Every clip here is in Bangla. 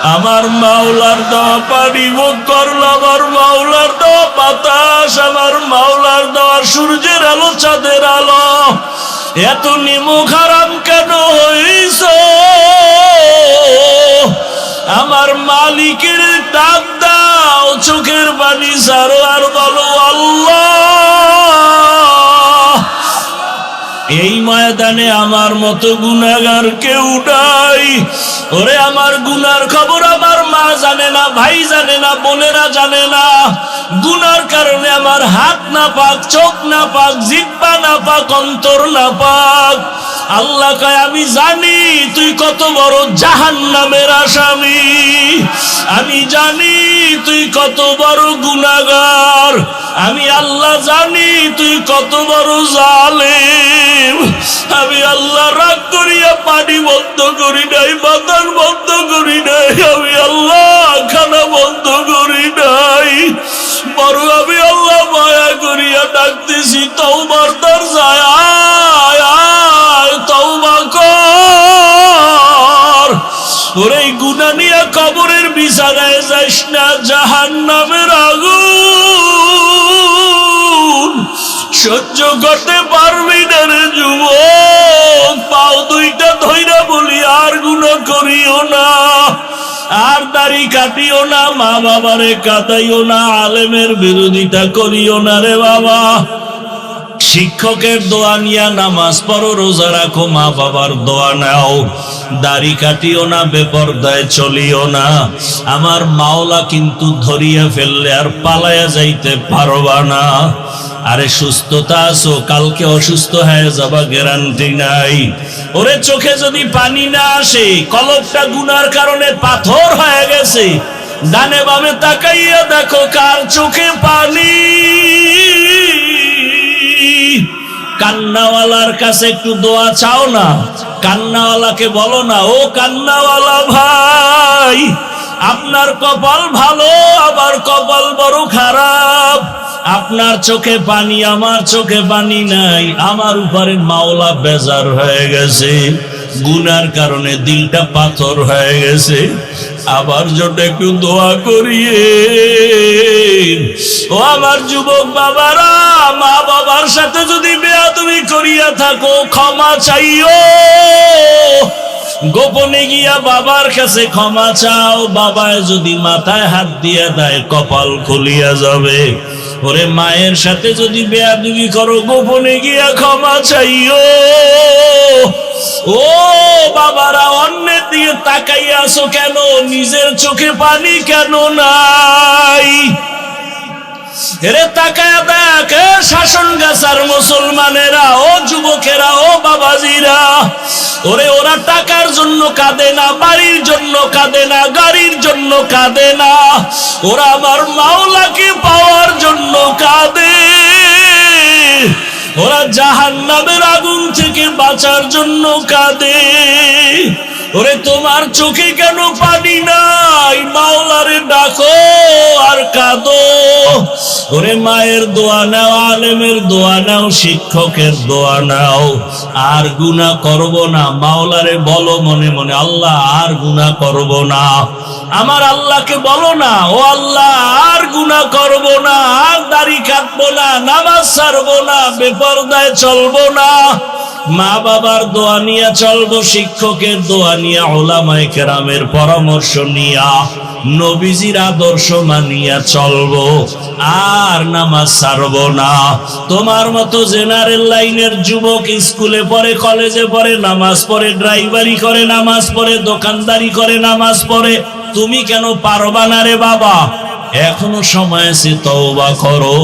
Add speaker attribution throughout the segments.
Speaker 1: আমার মাওলার দেওয়া পানি ভোগ করলাম, আমার মাওলার দেওয়া বাতাস, আমার মাওলার দেওয়া সূর্যের আলো, চাঁদের আলো। এত নিমুখ হারাম কেন হইছ? আমার মালিকের ডাক দাও, চোখের পানি ছাড়ো আর বলো আল্লাহ। এই ময়দানে আমার মতো গুনাহগার কেউ নাই। ওরে আমার গুনার খবর আমার মা জানে না, ভাই জানে না, বোনেরা জানে না। গুনার কারণে আমার হাত না পাক, চোখ না পাক, জিহ্বা না পাক, অন্তর না পাক। আল্লাহ কয় আমি জানি তুই কত বড় জাহান্নামের আসামি, আমি জানি তুই কত বড় গুনাহগার, আমি আল্লাহ জানি তুই কত বড় জালেম। আমি আল্লাহ রাগ করিয়া পানি বন্ধ করি নাই, বাতাস বন্ধ করি নাই, আমি আল্লাহ খানা বন্ধ করি নাই। বড় আমি আল্লাহ মায়া করিয়া ডাকতেছি, তওবার দরজায় আয়, আয় তওবা কর। ওরে গুনাহ নিয়ে কবরের বিছানায় যাইস না, জাহান্নামের আগুন সহ্য করতে পারবি না রে যুবক। পাও দুইটা ধইরা বলি আর গুনাহ করিও না, আর দাড়ি কাটিও না, মা বাবারে কাটাইও না, আলেমের বিরোধিতা করিও না রে বাবা। শিক্ষকের দোয়া নিয়া নামাজ পড়ো, রোজা রাখো, মা বাবার দোয়া নাও, দাড়ি কাটিও না, বেপরদায় চলিও না। আমার মাওলা কিন্তু ধরিয়া ফেললে আর পালায়া যাইতে পারবা না। আরে সুস্থতা আছো, কালকে অসুস্থ হয়ে যাবা গ্যারান্টি নাই। ওরে চোখে যদি পানি না আসে, কলবটা গুনার কারণে পাথর হয়ে গেছে, ডানে বামে তাকাইয়া দেখো কার চোখে পানি। কান্নাওয়ালার কাছে একটু দোয়া চাও না, কান্নাওয়ালাকে বলো না, ও কান্নাওয়ালা ভাই, আপনার কপাল ভালো, আবার কপাল বড় খারাপ। আপনার চোখে পানি, আমার চোখে পানি নাই। আমার উপরে মাওলা বেজার হয়ে গেছে, গুনার কারণে দিলটা পাথর হয়ে গেছে। আবার জন্য একটু দোয়া করিয়ে। ও আমার যুবক বাবারা, মা বাবার সাথে যদি বেয়াদবি করিয়া থাকো, ক্ষমা চাইও। গোপনে গিয়া বাবার কাছে ক্ষমা চাও। বাবায় যদি মাথায় হাত দিয়ে দেয়, কপাল খুলিয়া যাবে। ওরে মায়ের সাথে যদি বেয়াদবি করো, গোপনে গিয়া ক্ষমা চাইও। ও বাবারা, অন্যের দিকে তাকাইয়া আছো কেন? নিজের চোখে পানি কেন নাই? এরে তাকায়া দেখ, শাসন গাছার মুসলমানেরা, ও যুবকেরা, ও বাবাজিরা, ওরে ওরা টাকার জন্য কাঁদে না, বাড়ির জন্য কাঁদে না, গাড়ির জন্য কাঁদে না, ওরা আমার মাওলাকে পাওয়ার জন্য কাঁদে। ওরা জাহান্নামের আগুন থেকে বাঁচার জন্য কাঁদে। ওরে তোমার চোখে কেন পানি নাই? মাওলারে ডাকো আর কাঁদো। ওরে মায়ের দোয়া নাও, আলেমের দোয়া নাও, শিক্ষকের দোয়া নাও। আর গুনাহ করব না, মাওলারে বলো মনে মনে, আল্লাহ আর গুনাহ করব না। আমার আল্লাহকে বলো না, ও আল্লাহ আর গুনাহ করব না, আর দাড়ি কাটবো না, নামাজ ছাড়বো না, বেপরদায় চলবো না। মা বাবার দোয়া নিয়ে চলবো, শিক্ষকের দোয়া নিয়ে, উলামায়ে কেরামের পরামর্শ নিয়া, নবীজির আদর্শ মানিয়া চলবো, আর নামাজ ছাড়বো না। তোমার মতো জেনারেল লাইনের যুবক স্কুলে পড়ে, কলেজে পড়ে, নামাজ পড়ে, ড্রাইভারি করে নামাজ পড়ে, দোকানদারি করে নামাজ পড়ে, তুমি কেন পারবা না রে বাবা? এখনো সময় আছে, তওবা করো।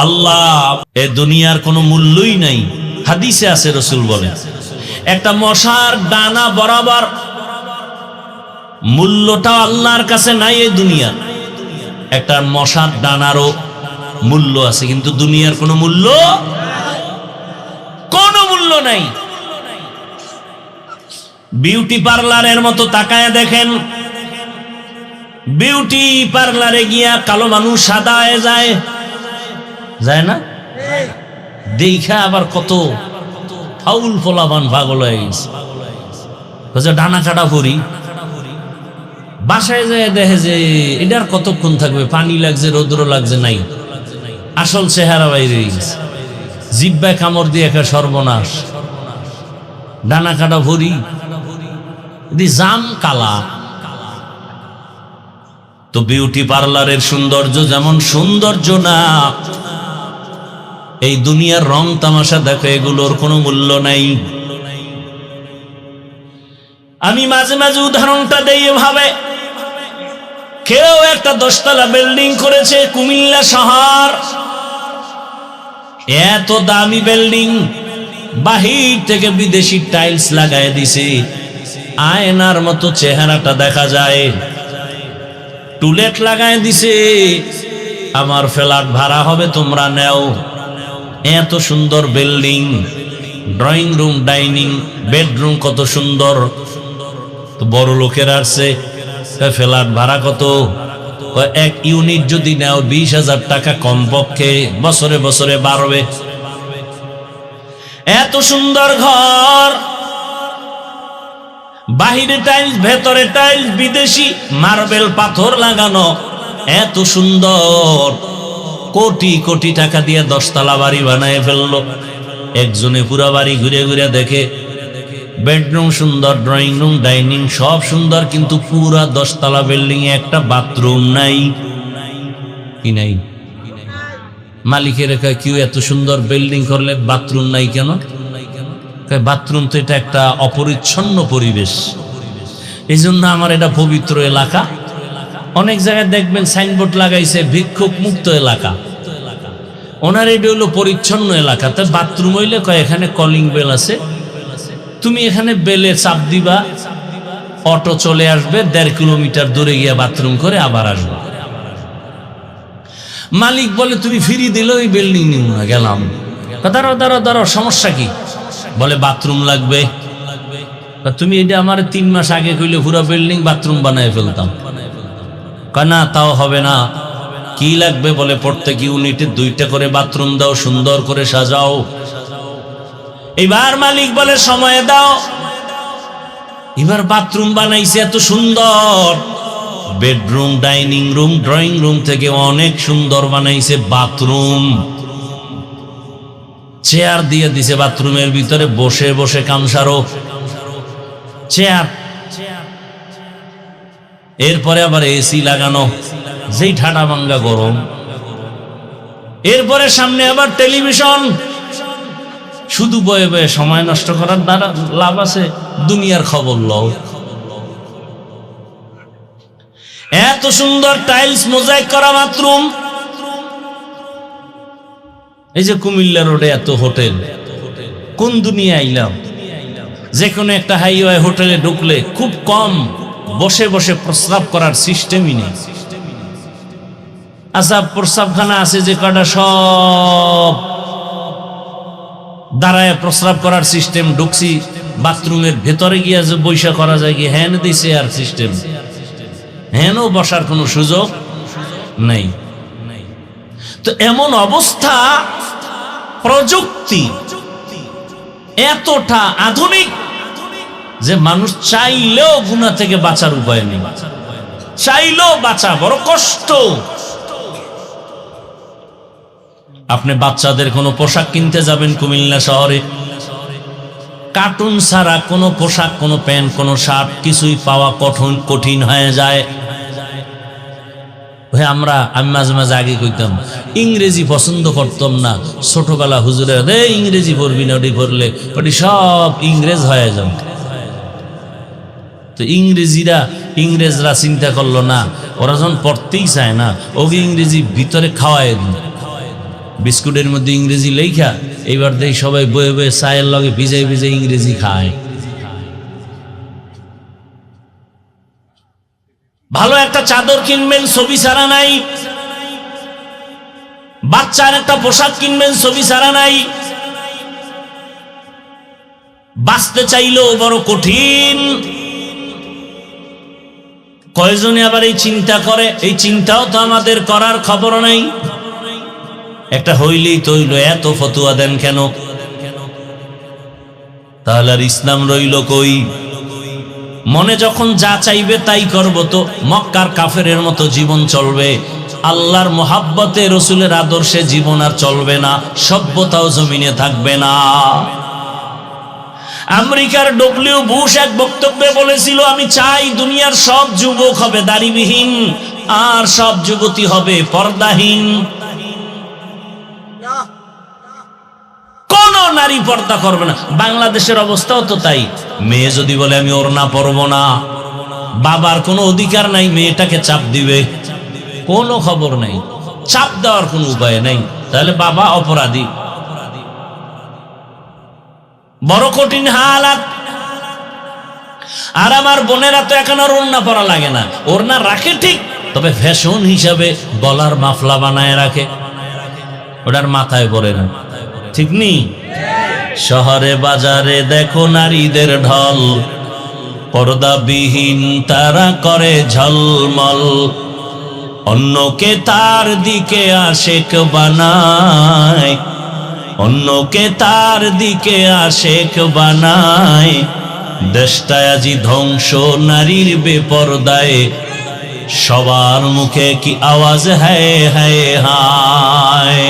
Speaker 1: আল্লাহ, এ দুনিয়ার কোনো মূল্যই নাই। হাদিসে আছে, রাসূল বলেন, একটা মশার ডানা বরাবর মূল্যটা আল্লাহর কাছে নাই। এই দুনিয়া একটা মশার ডানারও মূল্য আছে, কিন্তু দুনিয়ার কোনো মূল্য নাই। বিউটি পার্লারের মতো তাকায় দেখেন, বিউটি পার্লারে গিয়া কালো মানুষ সাদা হয়ে যায়, যায় না? দেখা আবার কত ফাউল ফলাবান পাগল হয়ে গেছে, ডানা কাটা করি। বাসায় যায় দেখে যে এটার কতক্ষণ থাকবে, পানি লাগছে, রৌদ্র লাগছে, নাই, আসল চেহারা বাইরে গেছে। জিব্বায় কামড় দিয়ে একটা সর্বনাশ, ডানা কাটা ভরি, জাম কালা। তো বিউটি পার্লারের সৌন্দর্য যেমন সৌন্দর্য না, এই দুনিয়ার রং তামাশা দেখো, এগুলোর কোনো মূল্য নাই। আমি মাঝে মাঝে উদাহরণটা দেই ভাবে, কেউ একটা 10 তলা বিল্ডিং করেছে কুমিল্লা শহর, এত দামি বিল্ডিং, বাহির থেকে বিদেশি টাইলস লাগায় দিছে, আয়নার মতো চেহারাটা দেখা যায়, টুলেট লাগায় দিছে, আমার ফ্ল্যাট ভাড়া হবে, তোমরা নেও। এত সুন্দর building, drawing room, dining, bedroom কত সুন্দর। তো বড় লোকের আসছে, ফ্ল্যাট ভাড়া কত? 1 ইউনিট যদি নেও 20,000 টাকা কমপক্ষে, বছরে বছরে বাড়বে। এত সুন্দর ঘর, বাহিরে টাইলস, ভেতরে টাইলস, বিদেশি মার্বেল পাথর লাগানো, এত সুন্দর। কোটি কোটি টাকা দিয়ে 10 তলা বাড়ি বানায় ফেললো। একজনে পুরা বাড়ি ঘুরে ঘুরে দেখে, বেডরুম সুন্দর, ড্রয়িং রুম, ডাইনিং সব সুন্দর, কিন্তু পুরা 10 তলা বিল্ডিং এ একটা বাথরুম নাই। কি নাই? মালিকের কেউ এত সুন্দর বিল্ডিং করলে বাথরুম নাই কেন? বাথরুম তো এটা একটা অপরিচ্ছন্ন পরিবেশ, এই জন্য আমার এটা পবিত্র এলাকা। অনেক জায়গায় দেখবেন সাইনবোর্ড লাগাইছে ভিক্ষুক মুক্ত এলাকা, ওনার এটা হলো পরিচ্ছন্ন এলাকা। তো বাথরুম হইলে কয় এখানে কলিং বেল আছে, তুমি এখানে বেলে চাপ দিবা, অটো চলে আসবে, 1.5 কিলোমিটার দূরে গিয়ে বাথরুম করে আবার আসবে। মালিক বলে তুমি ফ্রি দিলে ওই বিল্ডিং নিব না, গেলাম। দাঁড়াও দাঁড়াও দাঁড়াও, সমস্যা কি? বলে বাথরুম লাগবে। তুমি এটা আমার 3 মাস আগে কইলে পুরো বিল্ডিং বাথরুম বানায় ফেলতাম। না, তাও হবে না। কি লাগবে? বলে প্রত্যেক ইউনিটে 2টা করে বাথরুম দাও, সুন্দর করে সাজাও। এবার মালিক বলে সময় দাও। এবার বাথরুম বানাইছে এত সুন্দর, bedroom, dining room, drawing room থেকে অনেক সুন্দর বানাইছে বাথরুম। চেয়ার দিয়ে দিছে বাথরুমের ভিতরে, বসে বসে কামসারো চেয়ার। এরপরে আবার এসি লাগানো, যেই ঠাডা ভাঙ্গা গরম। এরপরে সামনে আবার টেলিভিশন। শুধু বয়ে বয়ে সময় নষ্ট করার দ্বারা লাভ আছে? দুনিয়ার খবর লও। এত সুন্দর টাইলস মোজাইক করা বাথরুম। এই যে কুমিল্লা রোডে এত হোটেল, কোন দুনিয়া আইলাম? যে কোনো একটা হাইওয়ে হোটেলে ঢুকলে খুব কম বসে বসে প্রস্রাব করার সিস্টেমই নেই। আচ্ছা, প্রস্রাবখানা আছে যে কটা, সব দাঁড়ায় প্রস্রাব করার সিস্টেম। ঢুকছি বাথরুমের ভেতরে গিয়া যে বৈশা করা যায় কি? হ্যান দিছে আর সিস্টেম, হ্যানও বসার কোনো সুযোগ নেই। তো এমন অবস্থা, প্রযুক্তি এতটা আধুনিক যে মানুষ চাইলেও গুনাহ থেকে বাঁচার উপায় নেই, চাইলেও বাঁচা বড় কষ্ট। আপনি বাচ্চাদের কোনো পোশাক কিনতে যাবেন কুমিল্লা শহরে, কার্টুন ছাড়া কোনো পোশাক, কোনো প্যান্ট, কোনো শার্ট কিছুই পাওয়া কঠিন হয়ে যায়। আমি মাঝে মাঝে আগে কইতাম ইংরেজি পছন্দ করতাম না, ছোটবেলা হুজুরে ইংরেজি পড়বি না, ওটি পড়লে ওটি সব ইংরেজ হয়ে যাবে। তো ইংরেজরা চিন্তা করলো না, ওরা যখন পড়তেই চায় না, ওকে ইংরেজি ভিতরে খাওয়ায় দিন, বিস্কুটের মধ্যে ইংরেজি লেখা। এইবার দেখি সবাই বয়ে বয়ে চায়ের লগে ভিজে ভিজে ইংরেজি খায়। ভালো একটা চাদর কিনবেন, ছবি ছাড়া নাই। বাচ্চার একটা পোশাক কিনবেন, ছবি ছাড়া নাই। বাঁচতে চাইলেও বড় কঠিন। কয়জনে আবার এই চিন্তা করে? এই চিন্তাও তো আমাদের করার খবর নাই। একটা হইলেই তো হইল, এত ফতুয়া দেন কেন? তাহলে আর ইসলাম রইল কই? মনে যখন যা চাইবে তাই করব, তো মক্কার কাফেরের মতো জীবন চলবে। আল্লাহর মোহাব্বতে, রসুলের আদর্শে জীবন আর চলবে না, সভ্যতাও জমিনে থাকবে না। আমেরিকার ডব্লিউ বুশ এক বক্তব্যে বলেছিল, আমি চাই দুনিয়ার সব যুবক হবে দাড়িবিহীন, আর সব যুবতী হবে পর্দাহীন। কোন নারী পর্দা করবে না। বাংলাদেশের অবস্থাও তো তাই। মেয়ে যদি বলে আমি ওড়না পরবো না, বাবার কোনো অধিকার নাই মেয়েটাকে চাপ দিবে, কোনো খবর নেই, চাপ দেওয়ার কোনো উপায় নেই, তাহলে বাবা অপরাধী। বড় কঠিন হালাত। আর আমার বোনেরা তো এখন আর ওড়না পরা লাগে না, ওড়না রাখে ঠিক, তবে ফ্যাশন হিসাবে গলার মাফলা বানায় রাখে, ওটার মাথায় পরে না, ঠিক নেই? শহরে বাজারে দেখো নারীদের ঢল, পর্দাবিহীন তারা করে ঝলমল, অন্যকে তার দিকে আশেক বানায়, অন্যকে তার দিকে আশেক বানায়। দেশটায় আজি ধ্বংস নারীর বেপরদায়, সবার মুখে কি আওয়াজ হায় হায় হায়।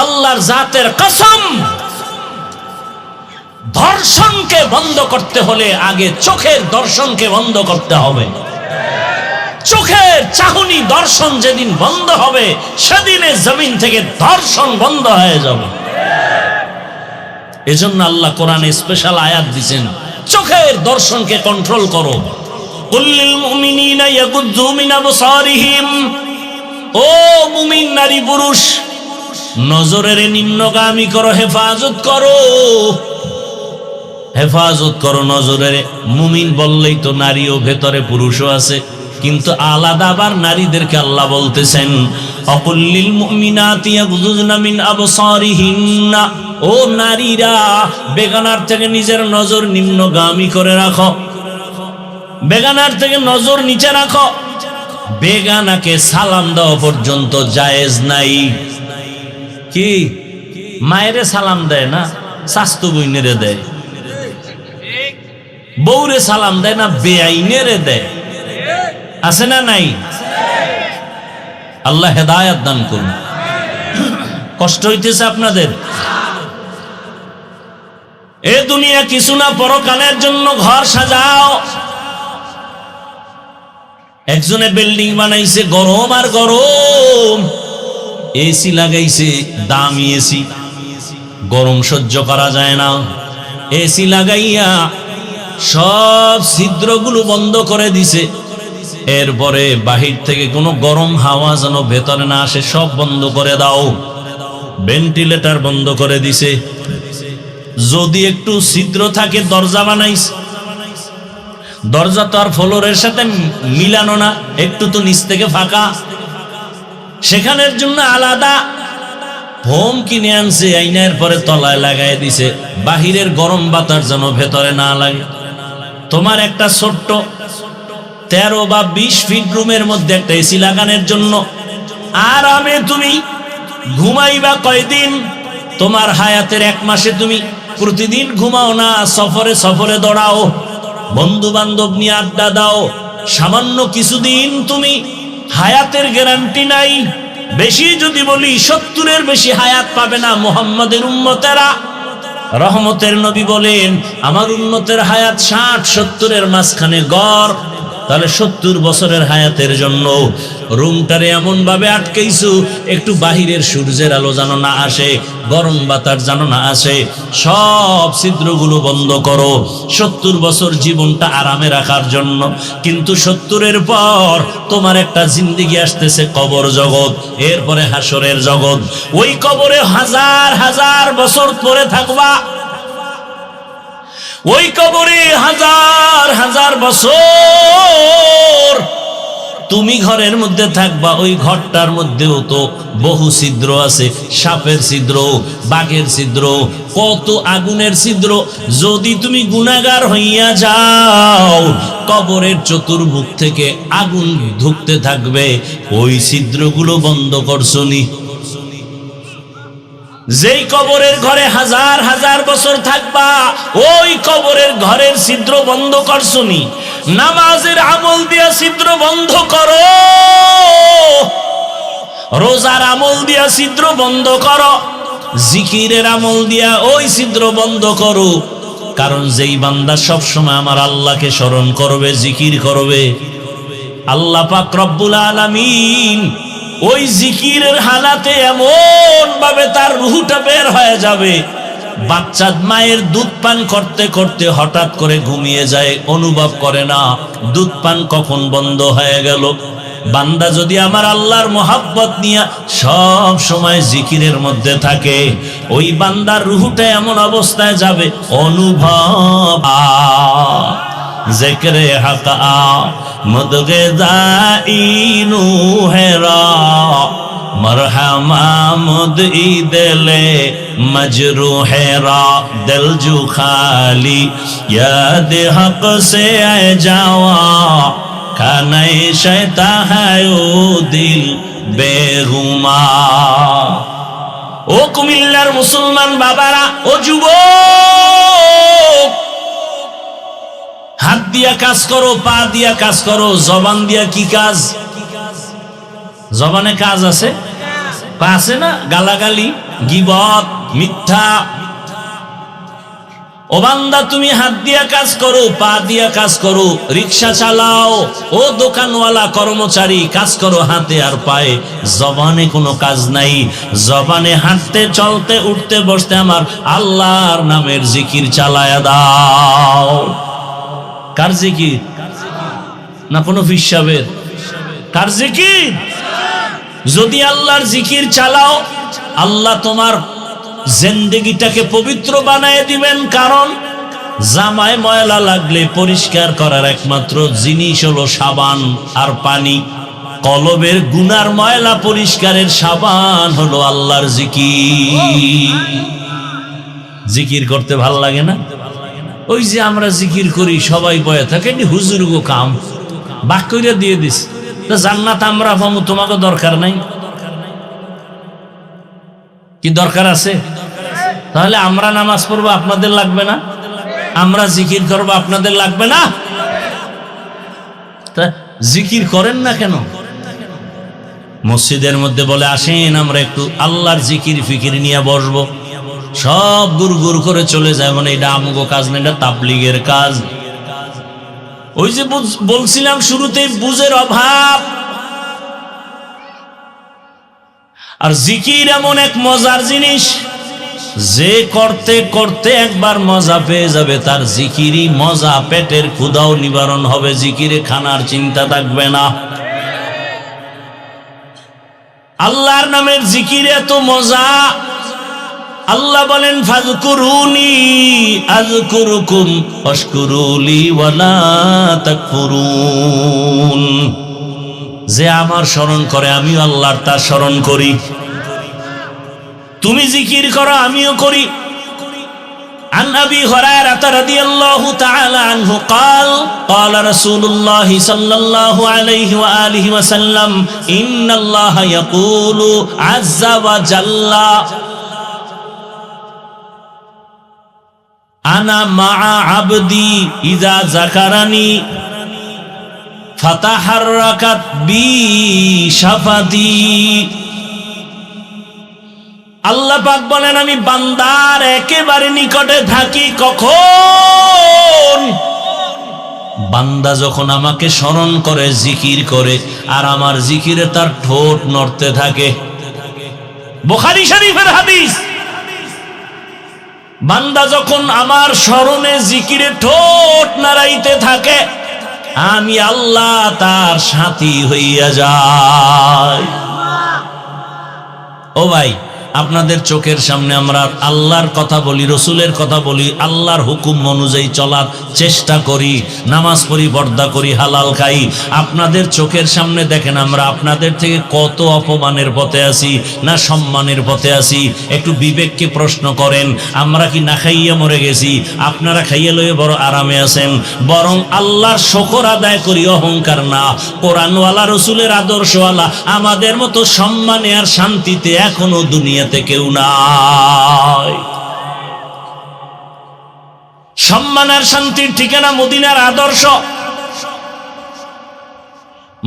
Speaker 1: আল্লাহর জাতের কসম, ধর্ষণকে বন্ধ করতে হলে আগে চোখের দর্শনকে বন্ধ করতে হবে। চোখের চাহনি দর্শন যেদিন বন্ধ হবে, সেদিনে জমিন থেকে ধর্ষণ বন্ধ হয়ে যাবে। এজন্য আল্লাহ কোরআনে স্পেশাল আয়াত দিয়েছেন, চোখের দর্শনকে কন্ট্রোল করো। কুল্লিল মুমিনিনা ইয়াগুদ্দু মিন আবসারিহিম, ও মুমিন নারী পুরুষ, নজরের নিম্নগামী করো, হেফাজত করো, হেফাজত করো নজরের। মুমিন বললেই তো নারীও ভেতরে পুরুষও আছে, কিন্তু আলাদা আবার নারীদেরকে আল্লাহ বলতেছেন অকুল্লিল মুমিনাতি ইয়াগুযুযনা মিন আবসারিহিন্না, ও নারীরা বেগানার থেকে নিজের নজর নিম্নগামী করে রাখো, বেগানার থেকে নজর নিচে রাখো। বেগানাকে সালাম দেওয়া পর্যন্ত জায়েজ নাই। কি মায়েরে সালাম দেয় না, শাস্তু বইনেরে দেয়, বউরে সালাম দেয় না, বেআইনেরে দেয়, আছে না নাই? আল্লাহ হেদায়েত দান করুন। কষ্ট হইতেছে আপনাদের? এ দুনিয়া কিছু না, পরকালের জন্য ঘর সাজাও। একজনে বিল্ডিং বানাইছে, গরম আর গরম, এসি লাগাইছে, দামি এসি, গরম সহ্য করা যায় না। এসি লাগাইয়া সব ছিদ্রগুলো বন্ধ করে দিছে, এরপরে বাহির থেকে কোনো গরম হাওয়া যেন ভেতরে না আসে, সব বন্ধ করে দাও। ভেন্টিলেটর বন্ধ করে দিছে, যদি একটু ছিদ্র থাকে দরজা বানাইছে, দরজা তো আর ফ্লোরের সাথে মিলানো না, একটু তো নিচ থেকে ফাঁকা, সেখানের জন্য আলাদা ফোম কিনে আনছে, আইনার পরে তলায় লাগাই দিছে, বাহিরের গরম বাতাস যেন ভেতরে না লাগে। তোমার একটা ছোট্ট 13 বা 20 ফিট রুমের মধ্যে একটা এসি লাগানোর জন্য আরামে তুমি ঘুমাইবা কয়দিন? তোমার হায়াতের 1 মাসে তুমি প্রতিদিন ঘুমাও না, সফরে সফরে দৌড়াও, বন্ধু বান্ধব নিয়ে আড্ডা দাও, সামান্য কিছুদিন তুমি হায়াতের গ্যারান্টি নাই। বেশি যদি বলি 70-এর বেশি হায়াত পাবে না মুহাম্মাদের উম্মতেরা। রহমতের নবী বলেন আমার উম্মতের হায়াত 60-70-এর মাঝখানে গড়। তাহলে 70 বছরের হায়াতের জন্য রুমটারে এমন ভাবে আটকেইছো, একটু বাহিরের সূর্যের আলো যেন না আসে, গরম বাতাস যেন না আসে, সব ছিদ্রগুলো বন্ধ করো 70 বছর জীবনটা আরামে রাখার জন্য। কিন্তু 70-এর পর তোমার একটা জিন্দেগি আসতেছে, কবর জগৎ, এরপরে হাসরের জগৎ। ওই কবরে হাজার হাজার বছর পরে থাকবা, ওই কবরে হাজার হাজার বছর তুমি ঘরের মধ্যে থাকবা। ওই ঘরটার মধ্যেও তো বহু ছিদ্র আছে, সাপের ছিদ্র, বাঘের ছিদ্র, কত আগুনের ছিদ্র। যদি তুমি গুনাহগার হইয়া যাও, কবরের চতুর্মুখ থেকে আগুন ঢুকতে থাকবে, ওই ছিদ্রগুলো বন্ধ করছনি। যেই কবরের ঘরে হাজার হাজার বছর থাকবা, ওই কবরের ঘরের ছিদ্র বন্ধ করছনি। নামাজের আমল দিয়া ছিদ্র বন্ধ করো, রোজার আমল দিয়া ছিদ্র বন্ধ করো, জিকিরের আমল দিয়া ওই ছিদ্র বন্ধ করো। কারণ যেই বান্দা সব সময় আমার আল্লাহকে স্মরণ করবে, জিকির করবে, আল্লাহ পাক রব্বুল আলামিন ওই জিকিরের হালাতে এমন ভাবে তার রূহটা বের হয়ে যাবে, বাচ্চা মায়ের দুধ পান করতে করতে হঠাৎ করে ঘুমিয়ে যায়, অনুভব করে না দুধ পান কখন বন্ধ হয়ে গেল। বান্দা যদি আমার আল্লাহর মোহাব্বত নিয়ে সব সময় জিকিরের মধ্যে থাকে, ওই বান্দার রূহটা এমন অবস্থায় যাবে অনুভব জিক্রে হক মুদগে দাইনু হেরা मरहमा मुद दिले मजरूहेरा दिल जू खाली याद हक से आए जावा खाने शैता है ओ दिल बेगुमा। ও কুমিল্লার মুসলমান বাবারা, ও যুবক, হাত দিয়া কাজ করো, পা দিয়া কাজ করো, জবান দিয়া কি কাজ? জবানে কাজ আছে, পা আছে না? গালাগালি, গীবত, মিথ্যা। ও বান্দা, তুমি হাত দিয়া কাজ করো, পা দিয়া কাজ করো, রিক্সা চালাও, ও দোকানওয়ালা কর্মচারী কাজ করো হাতে আর পায়ে, জবানে কোনো কাজ নাই। জবানে হাঁটতে চলতে উঠতে বসতে আমার আল্লাহর নামের জিকির চালায়া দাও। কার জিকির? না কোনো ফিসাবের? কার জিকির? যদি আল্লাহর জিকির চালাও, আল্লাহ তোমার জিন্দেগিটাকে পবিত্র বানায় দিবেন। কারণ জামায় ময়লা লাগলে পরিষ্কার করার একমাত্র জিনিস হলো সাবান আর পানি। কলবের গুনার ময়লা পরিষ্কারের সাবান হলো আল্লাহর জিকির। জিকির করতে ভাল লাগে না? ওই যে আমরা জিকির করি, সবাই বয়ে থাকে হুজুর গো কাম বাক কইরা দিয়ে দিস, জান্নাত আমরা পাবো, তোমাকে দরকার নাই। কি দরকার আছে? তাহলে আমরা নামাজ পড়বো, আপনাদের লাগবে না? আমরা জিকির করবো, আপনাদের লাগবে না? তা জিকির করেন না কেন? মসজিদের মধ্যে বলে আসেন আমরা একটু আল্লাহর জিকির ফিকির নিয়ে বসবো, সব গুর গুর করে চলে যায়, মানে এটা আমগো কাজ না, এটা তাবলীগের কাজ। ওই যে বলছিলাম শুরুতেই, বুঝের অভাব। আর জিকির এমন এক মজার জিনিস, যে করতে করতে একবার মজা পেয়ে যাবে, তার জিকিরই মজা, পেটের ক্ষুধাও নিবারণ হবে, জিকিরে খানার চিন্তা থাকবে না। আল্লাহর নামের জিকির এত মজা, আল্লাহ বলেন ফাযকুরুনি আযকুরুকুম ওয়াশকুরুলি ওয়ালা তাকফুরুন। যে আমার স্মরণ করে আমিও আল্লাহর তার স্মরণ করি। তুমি জিকির করো, আমিও করি। عن أبي هريرة رضي الله تعالى عنه قال قال رسول الله صلى الله عليه وآله وسلم إن الله يقول عز وجل أنا مع عبدي إذا ذكرني فتحركت بي شفتي। আল্লাহ পাক বলেন, আমি বান্দার একেবারে নিকটে থাকি কখন? বান্দা যখন আমাকে স্মরণ করে, জিকির করে, আর আমার জিকিরে তার ঠোঁট নড়তে থাকে। বুখারী শরীফের হাদিস। বান্দা যখন আমার স্মরণে জিকিরে ঠোঁট নাড়াইতে থাকে, আমি আল্লাহ তার সাথী হইয়া যাই। ও ভাই, আপনাদের চোখের সামনে আমরা আল্লাহর কথা বলি, রসুলের কথা বলি, আল্লাহর হুকুম অনুযায়ী চলার চেষ্টা করি, নামাজ পড়ি, পর্দা করি, হালাল খাই। আপনাদের চোখের সামনে দেখেন আমরা আপনাদের থেকে কত অপমানের পথে আছি না সম্মানের পথে আছি। একটু বিবেককে প্রশ্ন করেন, আমরা কি না খাইয়া মরে গেছি? আপনারা খাইয়া লয়ে বড় আরামে আছেন। বরং আল্লাহর শুকর আদায় করি, অহংকার না। কোরআনওয়ালা, রসুলের আদর্শওয়ালা আমাদের মতো সম্মানে আর শান্তিতে এখনো দুনিয়া দুনিয়াতে কেউ নাই। সম্মান আর শান্তির ঠিকানা মদিনার আদর্শ।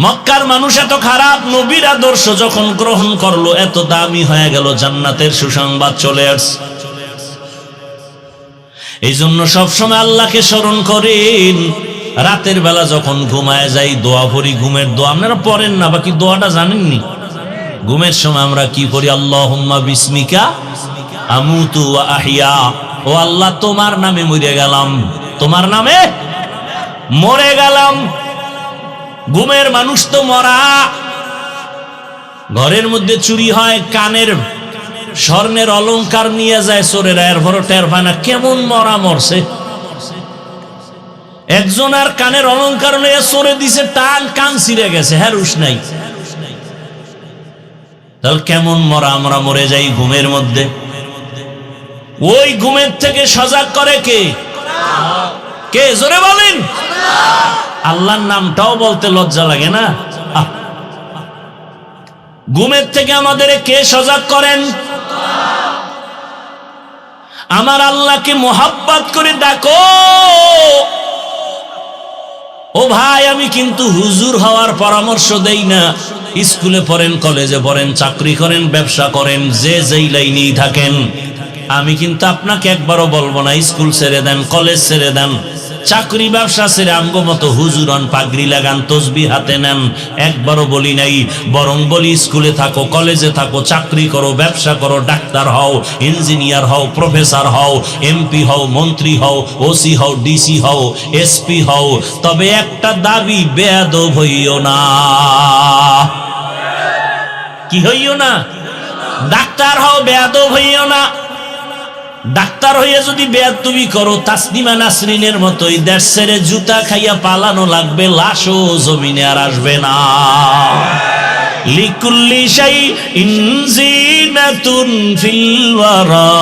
Speaker 1: মক্কার মানুষ এত খারাপ, নবীর আদর্শ যখন গ্রহণ করলো এত দামি হয়ে গেল, জান্নাতের সুসংবাদ চলে আসছে। এই জন্য সবসময় আল্লাহকে স্মরণ করেন। রাতের বেলা যখন ঘুমায় যাই দোয়া পড়ি, ঘুমের দোয়া। আপনারা পড়েন না, বাকি দোয়াটা জানেননি? ঘুমের সময় আমরা কি পড়ি? আল্লাহুম্মা বিসমিকা আমুতু ওয়া আহইয়া। ও আল্লাহ, তোমার নামে মরে গেলাম, তোমার নামে মরে গেলাম। ঘুমের মানুষ তো মরা। ঘরের মধ্যে চুরি হয়, কানের স্বর্ণের অলংকার নিয়ে যায় চোরেরা, এরপরও টের পায় না কেমন মরা মরছে। একজন আর কানের অলংকার নিয়ে চোরে দিছে, টান, কান ছিঁড়ে গেছে, হ্যাঁ রুশ নাই। তাহলে কেমন মরা আমরা মরে যাই ঘুমের মধ্যে। ওই ঘুমের থেকে সজাগ করে কে? কে? জোরে বলেন। আল্লাহর নামটাও বলতে লজ্জা লাগে না? ঘুমের থেকে আমাদের কে সজাগ করেন? আমার আল্লাহকে মোহাব্বত করে ডাকো। ও ভাই, আমি কিন্তু হুজুর হওয়ার পরামর্শ দেই না। স্কুলে পড়েন, কলেজে পড়েন, চাকরি করেন, ব্যবসা করেন, যে যেই লাইনেই থাকেন, আমি কিন্তু আপনাকে একবারও বলবো না স্কুল ছেড়ে দেন, কলেজ ছেড়ে দেন, চাকরি ব্যবসা ছেড়ে আমগো মতো হুজুর হন, পাগড়ি লাগান, তসবিহ হাতে নেন। একবারও বলি নাই। বরং বলি স্কুলে থাকো, কলেজে থাকো, চাকরি করো, ব্যবসা করো, ডাক্তার হও, ইঞ্জিনিয়ার হও, প্রফেসর হও, এমপি হও, মন্ত্রী হও, ওসি হও, ডিসি হও, এসপি হও, তবে একটা দাবি, বেয়াদব হইও না। কি হইও না? ডাক্তার হও, বেয়াদব হইও না। ডাক্তার হইয়া যদি বেয়াদবি করো, তাসনিমা নাসরিনের মতোই দেশ ছেড়ে জুতা খাইয়া পালানো লাগবে, লাশও জমিনে আর আসবে না। লিকুল্লি শাইইন জিনাতুন ফিল ওয়ারা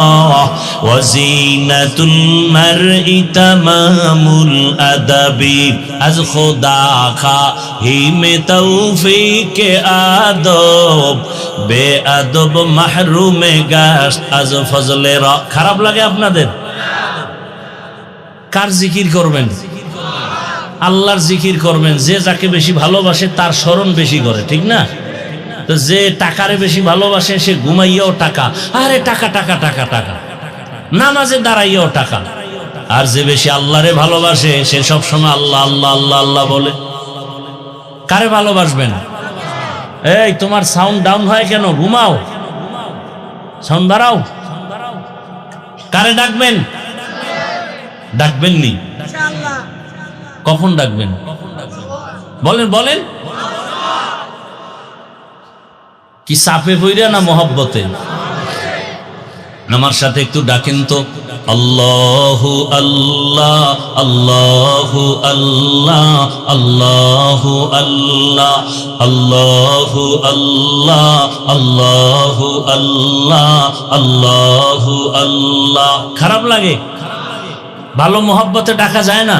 Speaker 1: ওয়া জিনাতুল মারই তামামুল আদাবি। আজ খোদা খাহিমে তৌফিকে আদব, বেআদব মাহরুমে গাশত আজ ফজলে রা। খারাপ লাগে আপনাদের? কার জিকির করবেন? আল্লাহর জিকির করবেন। যে যাকে বেশি ভালোবাসে তার স্মরণ বেশি করে, ঠিক না? তো যে টাকারে বেশি ভালোবাসে সে ঘুমাইয়াও টাকা, আরে টাকা টাকা টাকা টাকা, নামাজে দাঁড়াইয়াও টাকা। আর যে বেশি আল্লাহরে ভালোবাসে সে সবসময় আল্লাহ আল্লাহ আল্লাহ আল্লাহ বলে। কারে ভালোবাসবেন? এই তোমার সাউন্ড ডাউন হয় কেন? ঘুমাও, সাউন্ড বাড়াও। কারে ডাকবেন? ডাকবেন নি? কখন ডাকবেন? বলেন বলেন। কি চাপে পইরা না মহব্বতে? আমার সাথে একটু ডাকেন তো। আল্লাহু আল্লাহ আল্লাহু আল্লাহ আল্লাহু আল্লাহ আল্লাহু আল্লাহ আল্লাহু আল্লাহ আল্লাহু আল্লাহ। খারাপ লাগে? ভালো মহব্বতে ডাকা যায় না?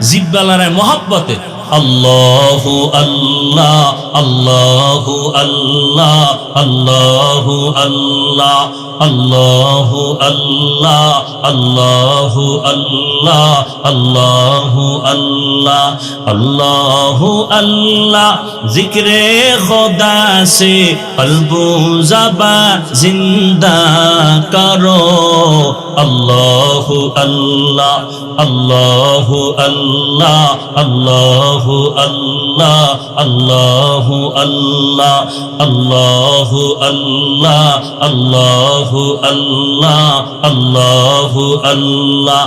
Speaker 1: জিব্বালারায় মহব্বতে আল্লাহু আল্লাহ আল্লাহু আল্লাহ আল্লাহু আল্লাহ আল্লাহু আল্লাহ আল্লাহু আল্লাহ আল্লাহু আল্লাহ আল্লাহু আল্লাহ। জিক্রে খুদা সে কলবু জবা জিন্দা করো। আল্লাহু আল্লাহ আল্লাহু আল্লাহ আল্লাহু আল্লাহ আল্লাহু আল্লাহ আল্লাহু আল্লাহ আল্লাহু আল্লাহ আল্লাহু আল্লাহ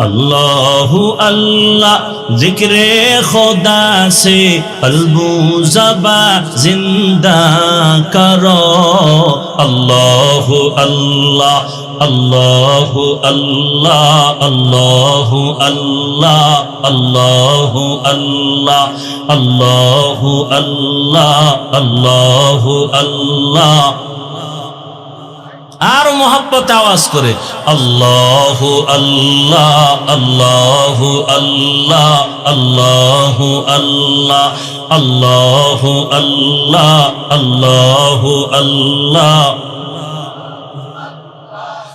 Speaker 1: আল্লাহু আল্লাহ। জিক্রে খুদা সে কলবু জবা জিন্দা করো। আল্লাহু আল্লাহ আল্লাহু আল্লাহ আল্লাহু আল্লাহ আল্লাহু আল্লাহ আল্লাহু আল্লাহ আল্লাহু আল্লাহ। আর মোহাব্বত আওয়াজ করে আল্লাহু আল্লাহ আল্লাহু আল্লাহ আল্লাহু আল্লাহ আল্লাহু আল্লাহ আল্লাহু আল্লাহ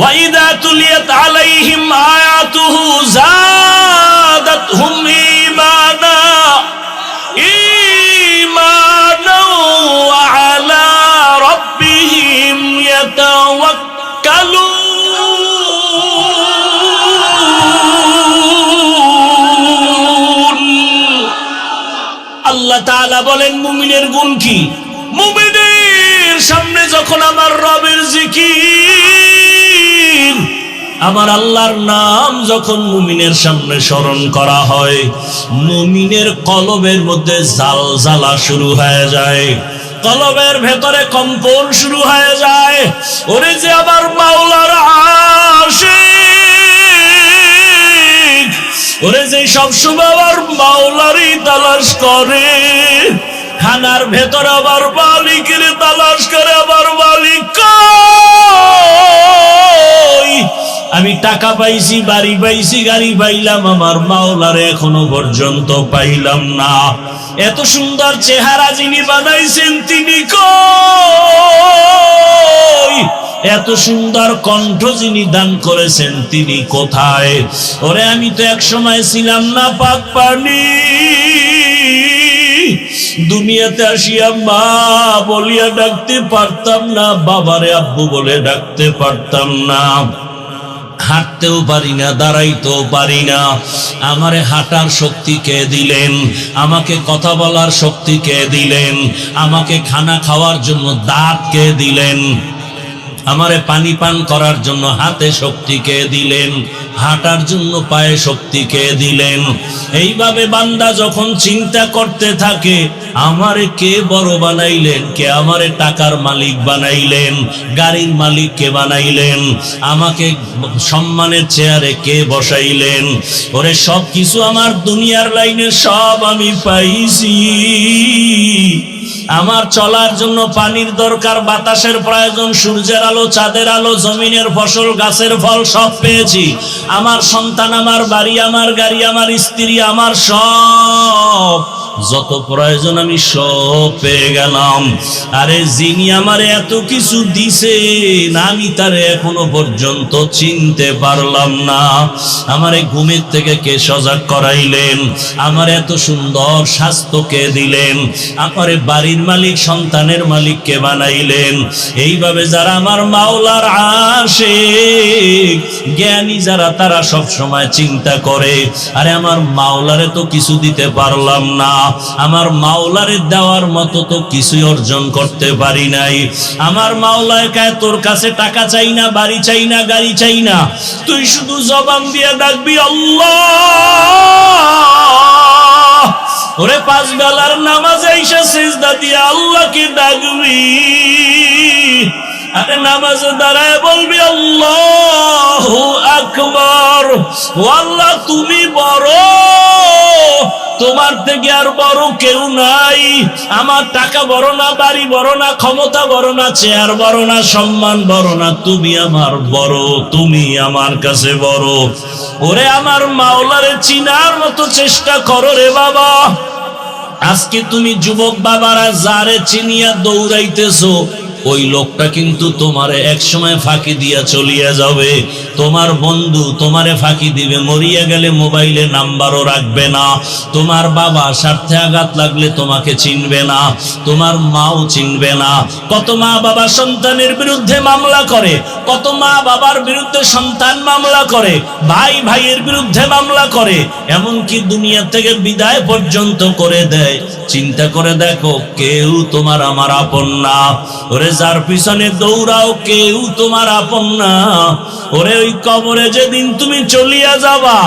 Speaker 1: وَإِذَا تُلِيَتْ عَلَيْهِمْ آيَاتُهُ زَادَتْهُمْ إِيمَانًا وَعَلَى رَبِّهِمْ يَتَوَكَّلُونَ। আল্লাহ তাআলা বলেন মুমিনের গুণ কি? মুমিনের সামনে যখন আমার রবের জিকির, আমার আল্লাহর নাম যখন মুমিনের সামনে স্মরণ করা হয়, মুমিনের কলবের মধ্যে জালজালা শুরু হয়ে যায়, কলবের ভেতরে কম্পন শুরু হয়ে যায়। ওরে যে আমার মাওলার আশিক, ওরে যে সবসময় আমার মাওলারই তালাশ করে, খানার ভেতর আবার মালিকের তালাশ করে, আবার মালিক কই? আমি টাকা পাইছি, বাড়ি পাইছি, গাড়ি পাইলাম, আমার মাওলারে এখনো পর্যন্ত পাইলাম না। এত সুন্দর চেহারা যিনি বানাইছেন তিনি কই? এত সুন্দর কণ্ঠ যিনি দান করেছেন তিনি কোথায়? ওরে আমি তো এক সময় ছিলাম না পাক পানি, দুনিয়াতে আসিয়া মা বলিয়া ডাকতে পারতাম না, বাবারে আব্বু বলে ডাকতে পারতাম না, হাঁটতেও পারি না, দাঁড়াইতেও পারি না। আমারে হাঁটার শক্তি কে দিলেন? আমাকে কথা বলার শক্তি কে দিলেন? আমাকে খানা খাওয়ার জন্য দাঁত কে দিলেন? আমারে পানি পান করার জন্য হাতে শক্তি কে দিলেন? হাঁটার জন্য পায়ে শক্তি কে দিলেন? এইভাবে বান্দা যখন চিন্তা করতে থাকে আমারে কে বড় বানাইলেন, কে আমারে টাকার মালিক বানাইলেন, গাড়ির মালিক কে বানাইলেন, আমাকে সম্মানের চেয়ারে কে বসাইলেন, ওরে সব কিছু আমার দুনিয়ার লাইনে সব আমি পাইছি। আমার চলার জন্য পানির দরকার, বাতাসের প্রয়োজন, সূর্যের আলো, চাঁদের আলো, জমিনের ফসল, গাছের ফল সব পেয়েছি। আমার সন্তান, আমার বাড়ি, আমার গাড়ি, আমার স্ত্রী, আমার সব যত প্রয়োজন আমি সব পেয়ে গেলাম। আরে যিনি আমারে এত কিছু দিছেন আমি তারে এখনো পর্যন্ত চিনতে পারলাম না। আমারে ঘুমের থেকে কে সজাগ করাইলেন? আমার এত সুন্দর স্বাস্থ্য কে দিলেন? আমারে বাড়ির মালিক, সন্তানের মালিক কে বানাইলেন? এইভাবে যারা আমার মাওলার আশিক, জ্ঞানী যারা, তারা সব সময় চিন্তা করে আরে আমার মাওলারে তো কিছু দিতে পারলাম না, আমার মাওলারে দেওয়ার মতো তো কিছুই অর্জন করতে পারি নাই। আমার মাওলায় কায় তোর কাছে টাকা চাই না, বাড়ি চাই না, গাড়ি চাই না, তুই শুধু জবান দিয়ে ডাকবি আল্লাহ। ওরে পাঁচ বেলার নামাজে আইসা সিজদা দিয়ে আল্লাহকে ডাকবি, আরে নামাজে দাঁড়ায় বলবি আল্লাহু আকবার। ও আল্লাহ তুমি বড়, তোমার থেকে আর বড় কেউ নাই। আমার টাকা বড় না, বাড়ি বড় না, ক্ষমতা বড় না, চেয়ার বড় না, সম্মান বড় না, তুমি আমার বড়, তুমি আমার কাছে বড়। ওরে আমার মাওলারে চিনার মতো চেষ্টা করো রে বাবা। আজকে তুমি যুবক বাবারা যারে চিনিয়া দৌড়াইতেছো, ওই লোকটা কিন্তু তোমারে এক সময় ফাঁকি দিয়া চলিয়া যাবে। তোমার বন্ধু তোমারে ফাঁকি দিবে, মরিয়া গেলে মোবাইলে নাম্বারও রাখবে না। তোমার বাবা স্বার্থে আঘাত লাগলে তোমাকে চিনবে না, তোমার মাও চিনবে না। কত মা বাবা সন্তানের বিরুদ্ধে মামলা করে, কত মা বাবার বিরুদ্ধে সন্তান মামলা করে, ভাই ভাইয়ের বিরুদ্ধে মামলা করে, এমনকি দুনিয়া থেকে বিদায় পর্যন্ত করে দেয়। চিন্তা করে দেখো, কেউ তোমার আমার আপন না। ওরে যার পিছনে দৌড়াও কেউ তোমার আপন না। ওরে ওই কবরে যেদিন তুমি চলিয়া যাবা,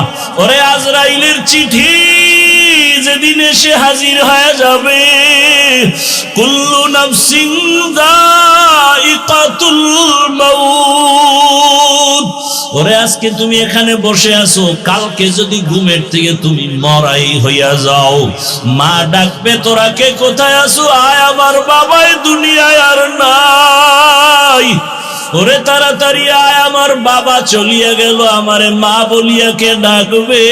Speaker 1: ওরে আজরাইলের চিঠি যেদিন এসে হাজির হয়ে যাবে, কুল্লু নাফসিন যায়িকাতুল মাউত। ওরে আজকে তুমি এখানে বসে আছো, কালকে যদি ঘুমের থেকে তুমি মরাই হইয়া যাও, মা ডাকবে তোরা কে কোথায় আছো? আয় আমার বাবাই দুনিয়ায় আর নাই। ওরে তাড়াতাড়ি আয়, আমার বাবা চলিয়া গেল, আমারে মা বলিয়া কে ডাকবে?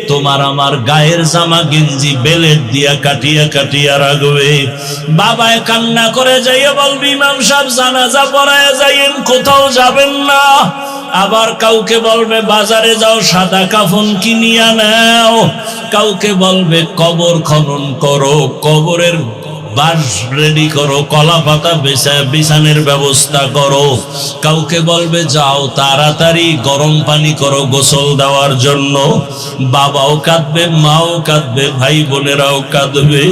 Speaker 1: তোমার আমার গায়ের জামা গেঞ্জি বেলেট দিয়া কাটিয়া কাটিয়া রাখবে। বাবায় কান্না করে যাইয়া বলবে, ইমাম সাহেব জানাজা পড়ায় যাইয়েন, কোথাও যাবেন না। আবার কাউকে বলবে বাজারে যাও, সাদা কাফন কিনিয়া নাও। কাউকে বলবে কবর খনন করো, কবরের বাঁশ রেডি করো, কলা পাতা বিছানের ব্যবস্থা করো। কাউকে বলবে যাও তাড়াতাড়ি গরম পানি করো গোসল দেওয়ার জন্য। বাবাও কাঁদবে, মাও কাঁদবে, ভাই বোনেরাও কাঁদবে,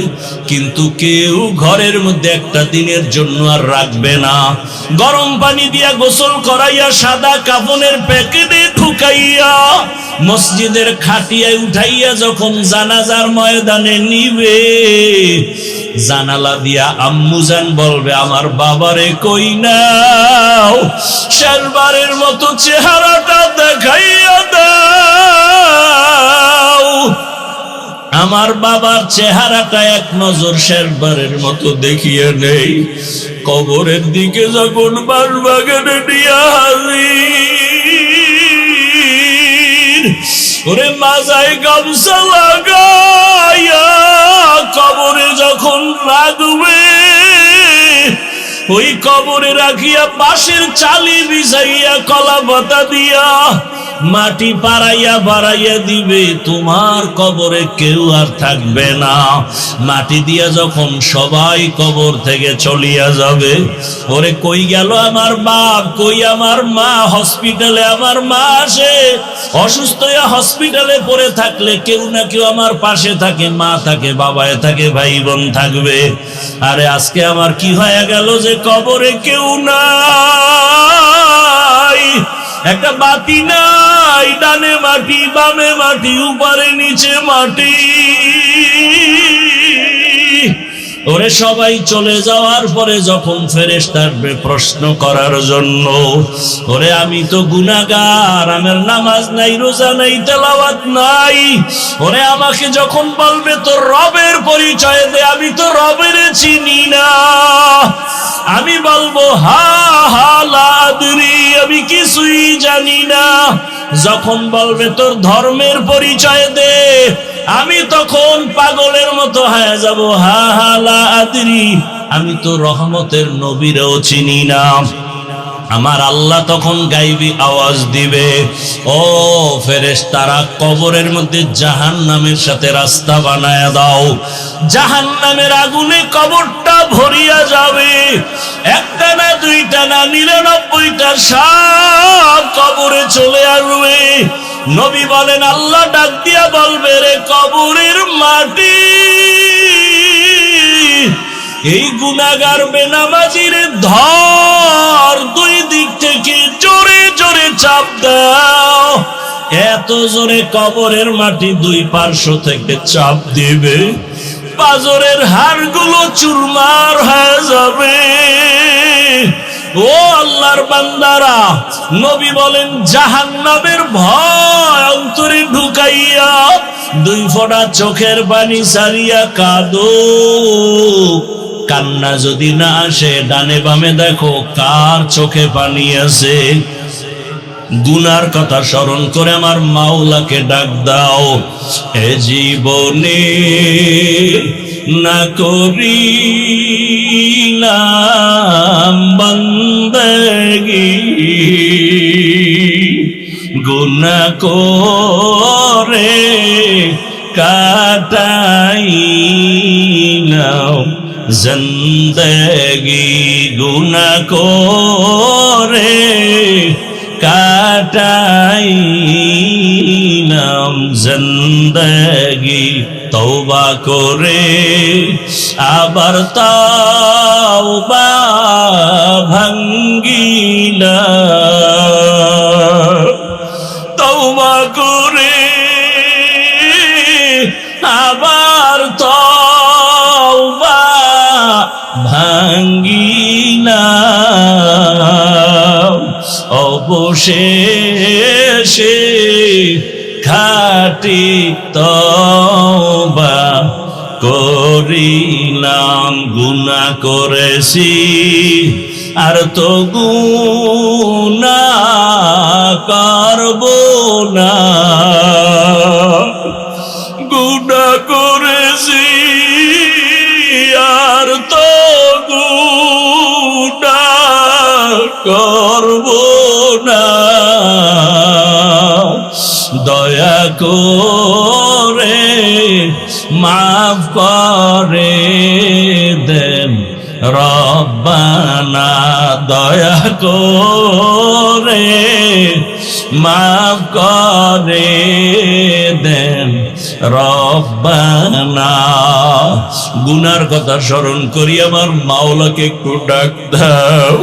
Speaker 1: কিন্তু কেউ ঘরের মধ্যে একটা দিনের জন্য আর রাখবে না। গরম পানি দিয়া গোসল করাইয়া সাদা কাফনের প্যাকেটে ঢুকাইয়া মসজিদের খাটিয়ায় উঠাইয়া যখন জানাজার ময়দানে নিবে, জানালা দিয়া আম্মুজান বলবে, আমার বাবারে কই নাও, শেষবারের মতো চেহারাটা দেখাইয়া দাও। আমার বাবার চেহারাটা এক নজর শেষবারের মতো দেখিয়ে নেই। কবরের দিকে যখন বাঁশবাগানে নিয়া হাজির, ওরে মাজায় গামছা লাগাইয়া কবরে যখন রাখবে, ওই কবরে রাখিয়া বাঁশের চালি বিছাইয়া কলা পাতা দিয়া মাটি পাড়াইয়া বাড়াইয়া দিবে, তোমার কবরে কেউ আর থাকবে না। মাটি দিয়া যখন সবাই কবর থেকে চলিয়া যাবে, ওরে কই গেল আমার বাপ, কই আমার মা? হসপিটালে আমার মা আসে, অসুস্থ হয়ে হসপিটালে পড়ে থাকলে কেউ না কেউ আমার পাশে থাকে, মা থাকে, বাবায় থাকে, ভাই বোন থাকবে। আরে আজকে আমার কি হয়ে গেল যে কবরে কেউ নাই, একটা বাতি নাই, ডানে মাটি বামে মাটি, উপরে নিচে মাটি। ওরে সবাই চলে যাওয়ার পরে যখন ফেরেশতা আসবে প্রশ্ন করার জন্য, ওরে আমি তো গুনাহগার, আমার নামাজ নাই, রোজা নাই, তেলাওয়াত নাই। ওরে আমাকে যখন বলবে তোর রবের পরিচয় দে, আমি তো রবের চিনি না। আমি বলবো হা হা লা আদরি, আমি কিছুই জানি না। যখন বলবে তোর ধর্মের পরিচয় দে, আমি তখন পাগলের মতো হয়ে যাব, হা হা লা আদরি, আমি তো রহমতের নবীরও চিনি না। আমার আল্লাহ তখন গাইবি আওয়াজ দিবে, ও ফেরেশতারা কবরের মধ্যে জাহান্নামের সাথে রাস্তা বানায়া দাও। জাহান্নামের আগুনে কবরটা ভরিয়া যাবে, একটা না দুইটা না 99টা সাপ কবরে চলে আসবে। নবী বলেন, আল্লাহ ডাক দিয়া বলবে, রে কবরের মাটি, এই গুনাহগার বেনামাজির ধর, দুই দিক থেকে জোরে জোরে চাপ দাও। এত জোরে কবরের মাটি দুই পার্শ্ব থেকে চাপ দিবে, পাজরের হাড়গুলো চুরমার হয়ে যাবে। ও আল্লাহর বান্দারা, নবী বলেন জাহান্নামের ভয় অন্তরে ঢুকাইয়া দুই ফোঁটা চোখের পানি সারিয়া কাঁদো। কান্না যদি না আসে, ডানে বামে দেখো কার চোখে পানি আছে। গুনার কথা স্মরণ করে আমার মাওলাকে ডাক দাও, এ জীবনে না করিলাম বান্দেগি, গুনাহ করে কাটাইলাম জিন্দেগি, গুনাহ করে কাটাইলাম জিন্দেগি। তওবা করে আবার তওবা ভাঙ্গিলাম, তওবা করে আবার তওবা ভাঙ্গিলাম, অবশেষে খাঁটি তওবা করিলাম। গুনাহ করেছি আর তো গুনাহ করব না, গুনাহ করেছি আর তো গুনাহ করব না, দয়া করে মাফ করে দেন রব্বানা, দয়া করে মাফ করে দেন রব্বানা। গুনার কথা স্মরণ করি আমার মাওলাকে একটু ডাক দাও।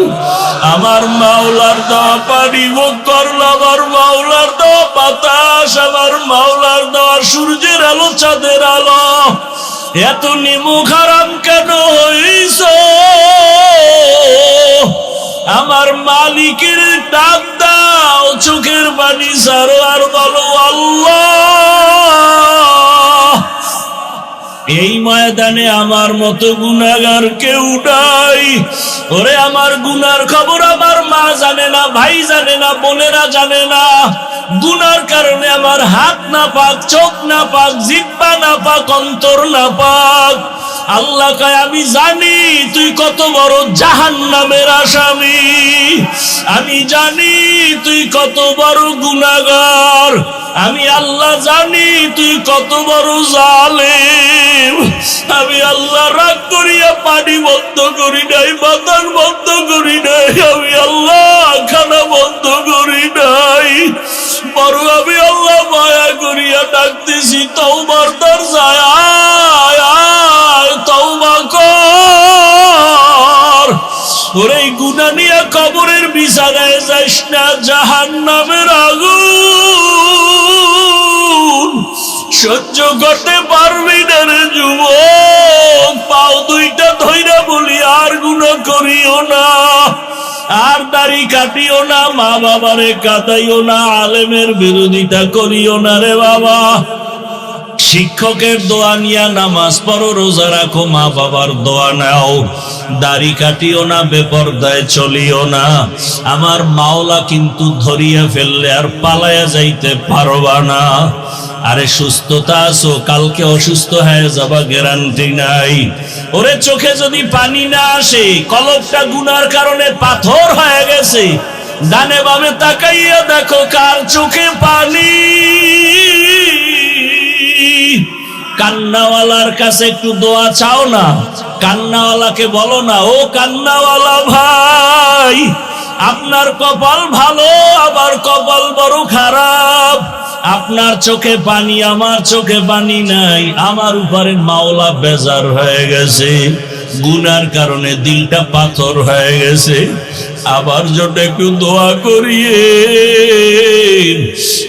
Speaker 1: আমার মাওলার দেওয়া পানি মুখ করলো, আমার মাওলার দেওয়া বাতাস, আমার মাওলার দেওয়া সূর্যের আলো চাঁদের আলো, এত নিমুখ হারাম কেন হইছ? আমার মালিকের ডাক দাও, চোখের পানি ছাড়ো আর বলো আল্লাহ। এই ময়দানে আমার মতো গুনাহগার কেউ নাই। ওরে আমার গুনার খবর আমার মা জানে না, ভাই জানে না, বোনেরা জানে না। গুনার কারণে আমার হাত না পাক, চোখ না পাক, জিহ্বা না পাক, অন্তর না পাক। আল্লাহ কয় আমি জানি তুই কত বড় জাহান্নামের আসামি, আমি জানি তুই কত বড় গুনাহগার, আমি আল্লাহ জানি তুই কত বড় জালেম। আমি আল্লাহ রাগ করিয়া পানি বন্ধ করি নাই, বাতাস বন্ধ করি নাই, আমি আল্লাহ খানা বন্ধ করি নাই, বড় আমি আল্লাহ মায়া করিয়া ডাকতেছি তওবার দরজায় আয়, তওবা কর। ওরে গুনাহ নিয়ে কবরের বিছানায় যাইস না, জাহান্নামের আগুন সহ্য করতে পারবি না রে যুবক। পাও দুইটা ধইরা বলি আর গুনাহ করিও না, আর দাড়ি কাটিও না, মা বাবারে কাটাইও না, আলেমের বিরোধিতা করিও না রে বাবা। শিক্ষকের দোয়া নিয়া নামাজ পড়ো, রোজা রাখো, মা বাবার দোয়া নাও, দাড়ি কাটিও না, বেপরদায় চলিও না। আমার মাওলা কিন্তু ধরিয়া ফেললে আর পালায়া যাইতে পারবা না। আরে সুস্থতা আছো, কালকে অসুস্থ হয়ে যাবা গ্যারান্টি নাই। ওরে চোখে যদি পানি না আসে, কলবটা গুনার কারণে পাথর হয়ে গেছে, ডানে বামে তাকাইয়া দেখো কার চোখে পানি। কান্নাওয়ালার কাছে একটু দোয়া চাও না, কান্নাওয়ালাকে বলো না ও কান্নাওয়ালা ভাই, আপনার কপাল ভালো, আবার কপাল বড় খারাপ। আপনার চোখে পানি, আমার চোখে পানি নাই, আমার উপরে মাওলা বেজার হয়ে গেছে, গুনার কারণে দিলটা পাথর হয়ে গেছে। আবার জন্য একটু দোয়া করিয়ে।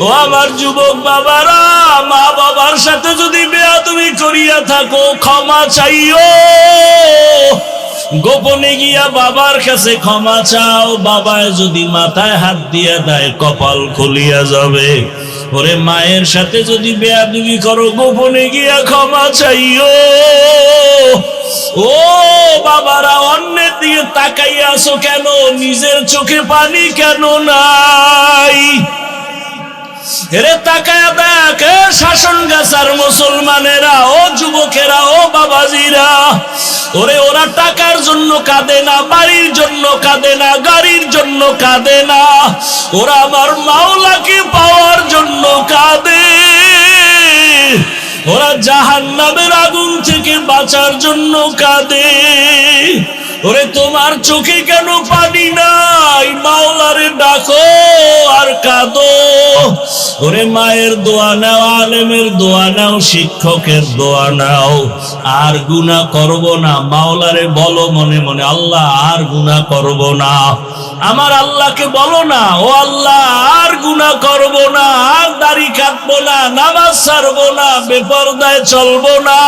Speaker 1: ও আমার যুবক বাবারা, মা বাবার সাথে যদি বেয়াদবি করিয়া থাকো ক্ষমা চাইও, গোপনে গিয়া বাবার কাছে ক্ষমা চাও। বাবায় যদি মাথায় হাত দিয়া দেয় কপাল খুলিয়া যাবে। ওরে মায়ের সাথে যদি বেয়াদবি করো গোপনে গিয়া ক্ষমা চাইও। ও বাবারা, অন্যের দিকে তাকাইয়া আছো কেন? নিজের চোখে পানি কেন নাই? এরে তাকায়া দেখ শাসন গাছার মুসলমানেরা, ও যুবকেরা, ও বাবাজিরা, ওরে ওরা টাকার জন্য কাঁদে না, বাড়ির জন্য কাঁদে না, গাড়ির জন্য কাঁদে না, ওরা আমার মাওলাকে পাওয়ার জন্য কাঁদে। ওরা জাহান্নামের আগুন থেকে বাঁচার জন্য কাঁদে। ওরে তোমার চোখে কেন পানি নাই? মাওলারে ডাকো আর কাঁদো। ওরে মায়ের দোয়া নাও, আলেমের দোয়া নাও, শিক্ষকের দোয়া নাও। আর গুনাহ করব না, মাওলারে বলো মনে মনে আল্লাহ আর গুনাহ করব না। আমার আল্লাহকে বলো না ও আল্লাহ আর গুনাহ করব না, আর দাড়ি কাটবো না, নামাজ ছাড়বো না, বেপরদায় চলবো না।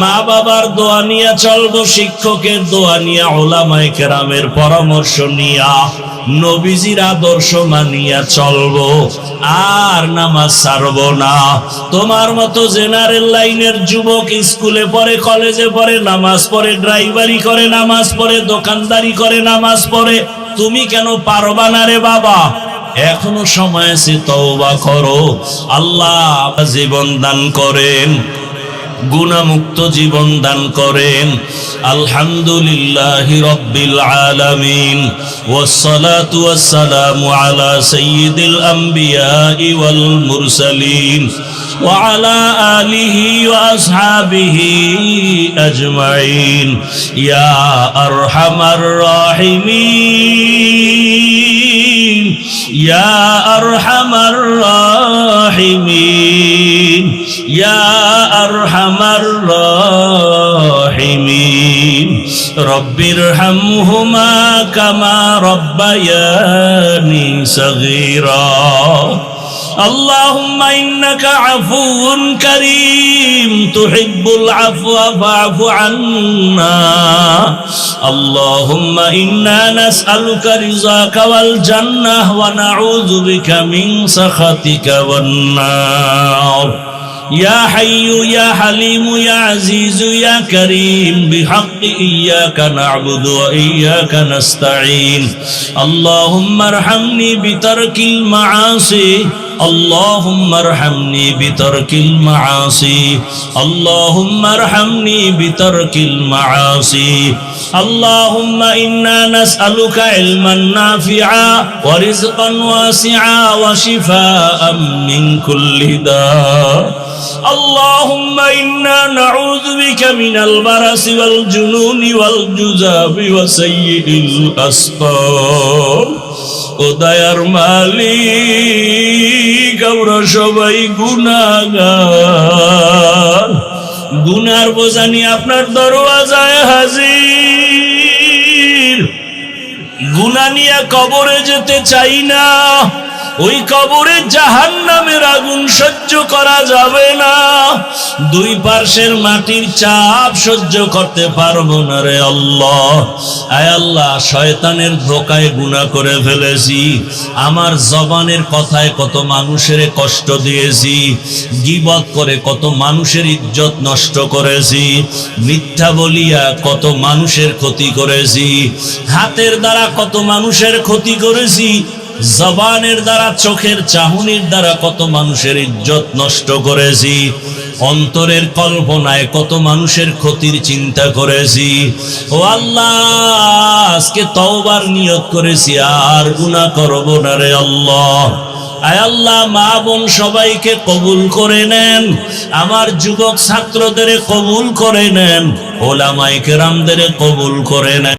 Speaker 1: মা বাবার দোয়া নিয়ে চলবো, শিক্ষকের দোয়া নিয়ে, উলামায়ে কেরামের পরামর্শ নিয়া, নবীজির আদর্শ মানিয়া চলবো, আর নামাজ ছাড়বো না। তোমার মতো জেনারেল লাইনের যুবক স্কুলে পড়ে, কলেজে পড়ে, নামাজ পড়ে, ড্রাইভারি করে নামাজ পড়ে, দোকানদারি করে নামাজ পড়ে, তুমি কেন পারবা না রে বাবা? এখনো সময় আছে, তওবা করো। আল্লাহ জীবন দান করেন, গুনাহমুক্ত জীবন দান করেন। আলহামদুলিল্লাহি রাব্বিল আলামিন ওয়াসসালাতু ওয়াসসালামু আলা সাইয়্যিদিল আমবিয়াই ওয়াল মুরসালিন ওয়া আলা আলিহি ওয়া আসহাবিহি আজমাইন ইয়া আরহামার রাহিমিন ইয়া আরহামার রাহিমিন ইয়া আরহামার রাহিমিন রব্বিরহামহুমা কামা রব্বায়ানি সগীরা اللهم إنك عفو كريم تحب العفو فاعف عنا اللهم إنا نسألك رضاك والجنة ونعوذ بك من سخطك والنار يا حي يا حليم يا عزيز يا كريم بحق إياك نعبد وإياك نستعين اللهم ارحمني بترك المعاصي اللهم ارحمني بترك المعاصي اللهم ارحمني بترك المعاصي اللهم إنا نسألك علما نافعا ورزقا واسعا وشفاء من كل داء اللهم إنا نعوذ بك من البرص والجنون والجذام وسيء الأسقام ও দয়ার মালিক আমরা সবাই গুনাহগার গুনার বোঝা নিয়ে আপনার দরওয়াজায় হাজির গুনাহ নিয়ে কবরে যেতে চাই না ওই কবরে জাহান্নামের আগুন সহ্য করা যাবে না দুই পার্শ্বের মাটির চাপ সহ্য করতে পারবো না রে আল্লাহ আয় আল্লাহ শয়তানের ধোঁকায় গুনাহ করে ফেলেছি আমার জবানের কথায় কত মানুষের কষ্ট দিয়েছি গীবত করে কত মানুষের ইজ্জত নষ্ট করেছি মিথ্যা বলিয়া কত মানুষের ক্ষতি করেছি হাতের দ্বারা কত মানুষের ক্ষতি করেছি জবানের দ্বারা চোখের চাহনির দ্বারা কত মানুষের ইজ্জত নষ্ট করেছি অন্তরের কল্পনায় কত মানুষের ক্ষতির চিন্তা করেছি ও আল্লাহ আজকে তওবার নিয়ত করেছি আর গুনাহ করব না রে আল্লাহ আয় আল্লাহ মা বোন সবাইকে কবুল করে নেন আমার যুবক ছাত্রদের কবুল করে নেন ওলামায়ে কেরামদের কবুল করে নেন